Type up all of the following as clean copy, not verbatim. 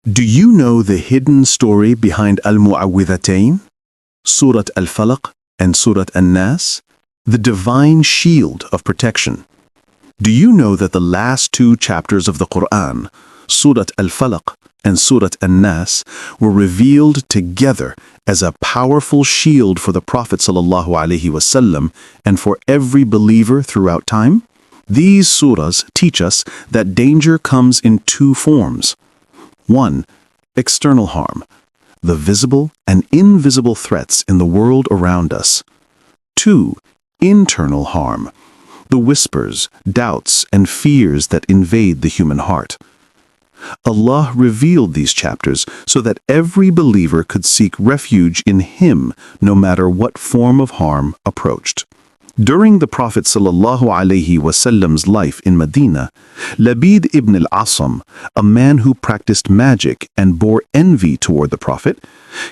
Do you know the hidden story behind Al-Mu'awwidhatayn, Surah Al-Falaq and Surah An-Nās, the divine shield of protection? Do you know that the last two chapters of the Qur'an, Surah Al-Falaq and Surah An-Nās, were revealed together as a powerful shield for the Prophet ﷺ and for every believer throughout time? These surahs teach us that danger comes in two forms. 1. External harm, the visible and invisible threats in the world around us. 2. Internal harm, the whispers, doubts, and fears that invade the human heart. Allah revealed these chapters so that every believer could seek refuge in Him no matter what form of harm approached. During the Prophet ﷺ's life in Medina, Labid ibn al-Asam, a man who practiced magic and bore envy toward the Prophet,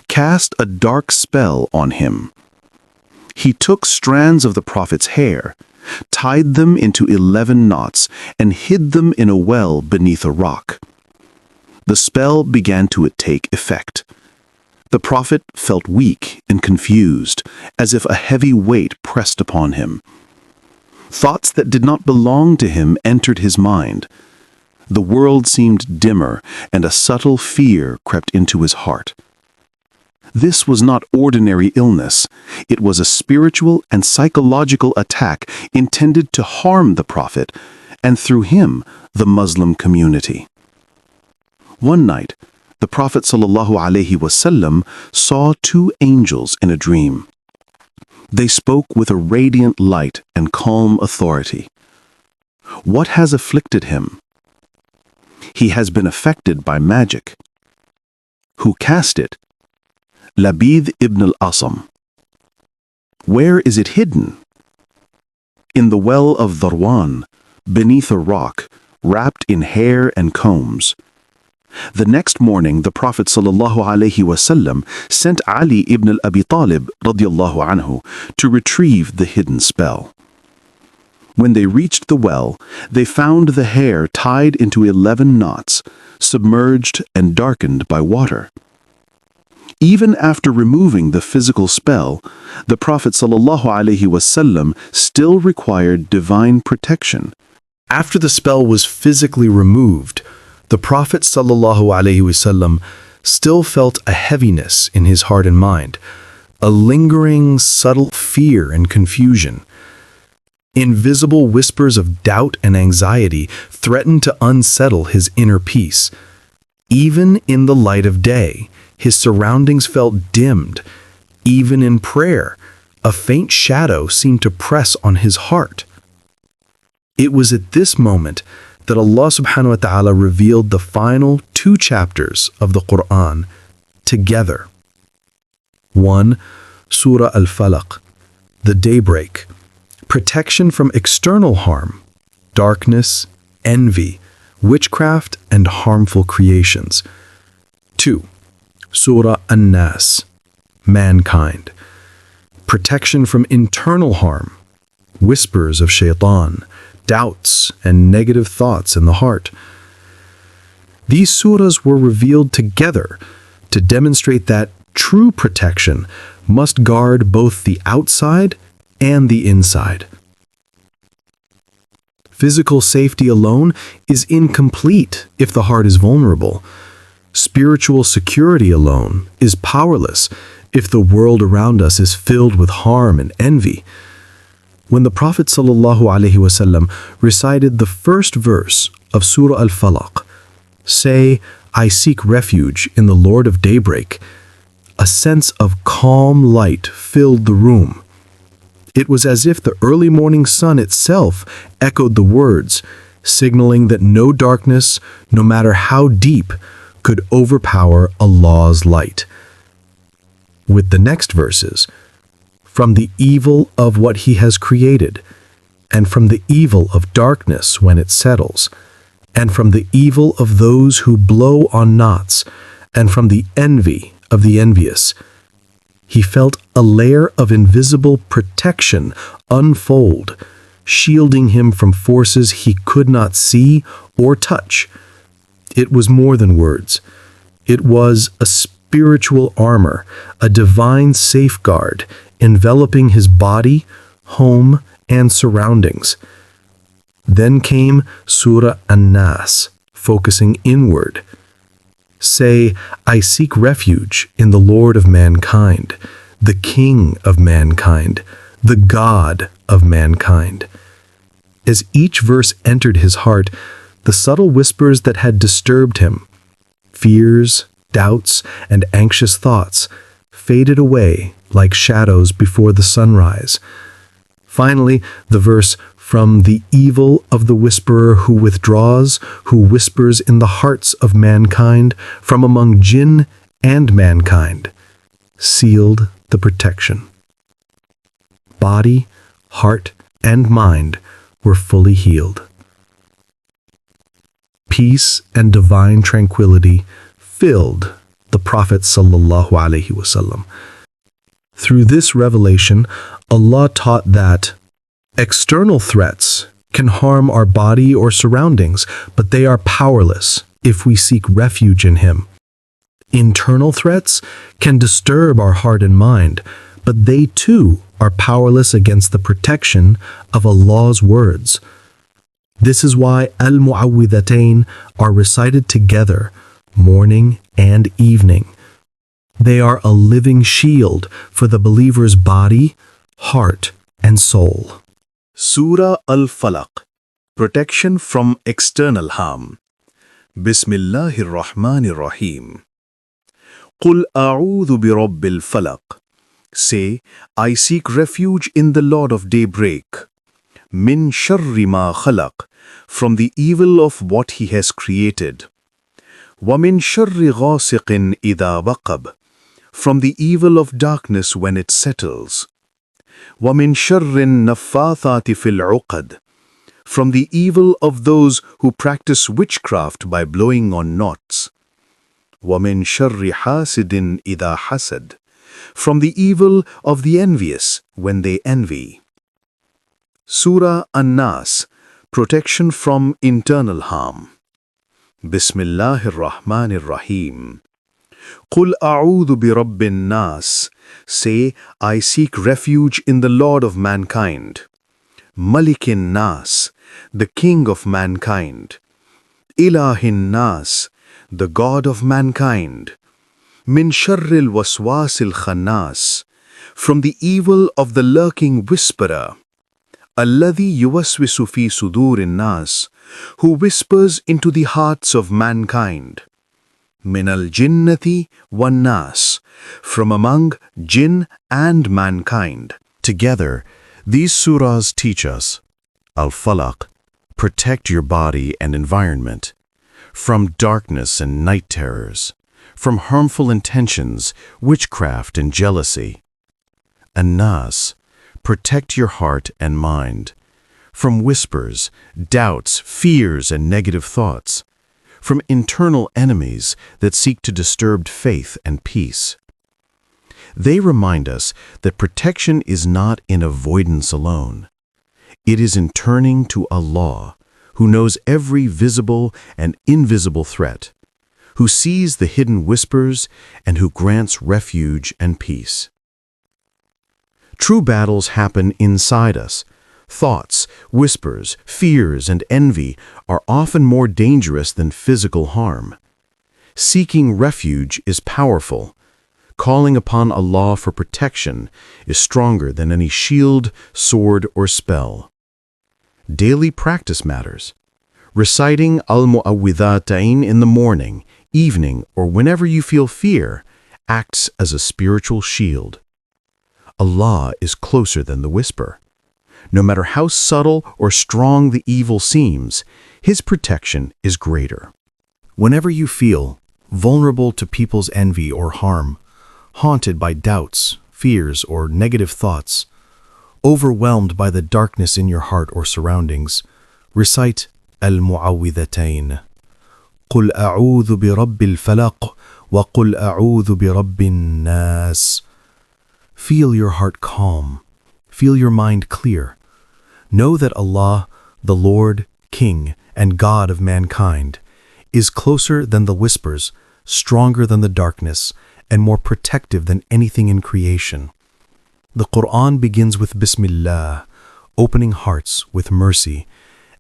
cast a dark spell on him. He took strands of the Prophet's hair, tied them into 11 knots, and hid them in a well beneath a rock. The spell began to take effect. The Prophet felt weak and confused, as if a heavy weight pressed upon him. Thoughts that did not belong to him entered his mind. The world seemed dimmer, and a subtle fear crept into his heart. This was not ordinary illness. It was a spiritual and psychological attack intended to harm the Prophet, and through him, the Muslim community. One night, the Prophet ﷺ saw two angels in a dream. They spoke with a radiant light and calm authority. What has afflicted him? He has been affected by magic. Who cast it? Labid ibn al-Asam. Where is it hidden? In the well of Dharwan, beneath a rock, wrapped in hair and combs. The next morning, the Prophet ﷺ sent Ali ibn Abi Talib radiyallahu anhu to retrieve the hidden spell. When they reached the well, they found the hair tied into 11 knots, submerged and darkened by water. Even after removing the physical spell, the Prophet ﷺ still required divine protection. After the spell was physically removed, the Prophet ﷺ still felt a heaviness in his heart and mind, a lingering, subtle fear and confusion. Invisible whispers of doubt and anxiety threatened to unsettle his inner peace. Even in the light of day, his surroundings felt dimmed. Even in prayer, a faint shadow seemed to press on his heart. It was at this moment that Allah subhanahu wa ta'ala revealed the final two chapters of the Qur'an together. 1. Surah Al-Falaq, the daybreak, protection from external harm, darkness, envy, witchcraft, and harmful creations. 2. Surah An-Nās, mankind, protection from internal harm, whispers of shaitan, doubts, and negative thoughts in the heart. These surahs were revealed together to demonstrate that true protection must guard both the outside and the inside. Physical safety alone is incomplete if the heart is vulnerable. Spiritual security alone is powerless if the world around us is filled with harm and envy. When the Prophet ﷺ recited the first verse of Surah Al-Falaq, "Say, I seek refuge in the Lord of Daybreak," a sense of calm light filled the room. It was as if the early morning sun itself echoed the words, signaling that no darkness, no matter how deep, could overpower Allah's light. With the next verses, from the evil of what He has created, and from the evil of darkness when it settles, and from the evil of those who blow on knots, and from the envy of the envious. He felt a layer of invisible protection unfold, shielding him from forces he could not see or touch. It was more than words. It was a spiritual armor, a divine safeguard, enveloping his body, home, and surroundings. Then came Surah An-Nās, focusing inward. Say, I seek refuge in the Lord of mankind, the King of mankind, the God of mankind. As each verse entered his heart, the subtle whispers that had disturbed him, fears, doubts, and anxious thoughts, faded away like shadows before the sunrise. Finally, the verse, from the evil of the whisperer who withdraws, who whispers in the hearts of mankind, from among jinn and mankind, sealed the protection. Body, heart, and mind were fully healed. Peace and divine tranquility filled the Prophet ﷺ. Through this revelation, Allah taught that external threats can harm our body or surroundings, but they are powerless if we seek refuge in Him. Internal threats can disturb our heart and mind, but they too are powerless against the protection of Allah's words. This is why awwidhatayn are recited together, morning and evening. They are a living shield for the believer's body, heart, and soul. Surah Al-Falaq, protection from external harm. Bismillahir Rahmanir Rahim. Qul a'udhu bi Rabbil Falaq. Say, I seek refuge in the Lord of daybreak. Min sharri ma khalaq, from the evil of what He has created. Wa min sharri ghasiqin idha waqab, from the evil of darkness when it settles. Wa min sharrin naffathati fil uqad, from the evil of those who practice witchcraft by blowing on knots. Wa min sharri hasidin idha hasad, from the evil of the envious when they envy. Surah An-Nās, protection from internal harm. Bismillahir Rahmanir Rahim. Qul a'udhu bi Rabbin Nās. Say, I seek refuge in the Lord of mankind. Malikin Nās, the King of mankind. Ilahin Nās, the God of mankind. Min sharril waswasil khannas, from the evil of the lurking whisperer. Alladhi yuwaswisu fi sudurin nas, who whispers into the hearts of mankind. Min al-jinnati wan nas, from among jinn and mankind. Together, these surahs teach us, Al-Falaq, protect your body and environment, from darkness and night terrors, from harmful intentions, witchcraft and jealousy. An-Nās, protect your heart and mind, from whispers, doubts, fears, and negative thoughts, from internal enemies that seek to disturb faith and peace. They remind us that protection is not in avoidance alone. It is in turning to Allah, who knows every visible and invisible threat, who sees the hidden whispers, and who grants refuge and peace. True battles happen inside us. Thoughts, whispers, fears, and envy are often more dangerous than physical harm. Seeking refuge is powerful. Calling upon Allah for protection is stronger than any shield, sword, or spell. Daily practice matters. Reciting awwidhatayn in the morning, evening, or whenever you feel fear acts as a spiritual shield. Allah is closer than the whisper. No matter how subtle or strong the evil seems, His protection is greater. Whenever you feel vulnerable to people's envy or harm, haunted by doubts, fears, or negative thoughts, overwhelmed by the darkness in your heart or surroundings, recite Al-Mu'awwidhatayn. قل أعوذ برب الفلق وقل أعوذ برب الناس. Feel your heart calm. Feel your mind clear. Know that Allah, the Lord, King, and God of mankind, is closer than the whispers, stronger than the darkness, and more protective than anything in creation. The Qur'an begins with Bismillah, opening hearts with mercy,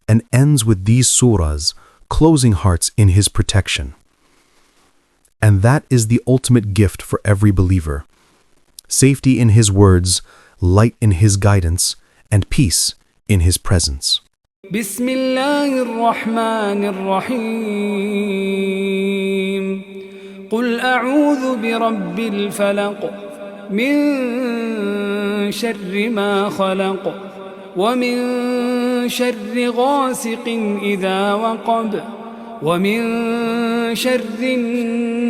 and ends with these surahs, closing hearts in His protection. And that is the ultimate gift for every believer: safety in His words, light in His guidance, and peace in His presence. بسم الله الرحمن الرحيم قل أعوذ برب الفلق من شر ما خلق ومن شر غاسق إذا وقب ومن شر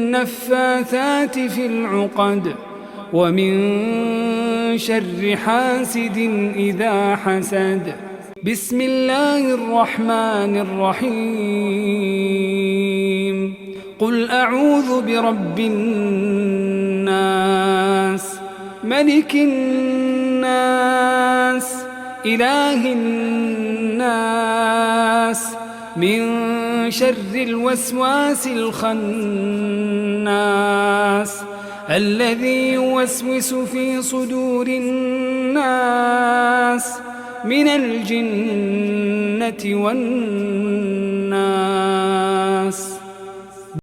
النفاثات في العقد ومن شر حاسد إذا حسد بسم الله الرحمن الرحيم قل أعوذ برب الناس ملك الناس إله الناس من شر الوسواس الخناس الذي يوسوس في صدور الناس من الجنة والناس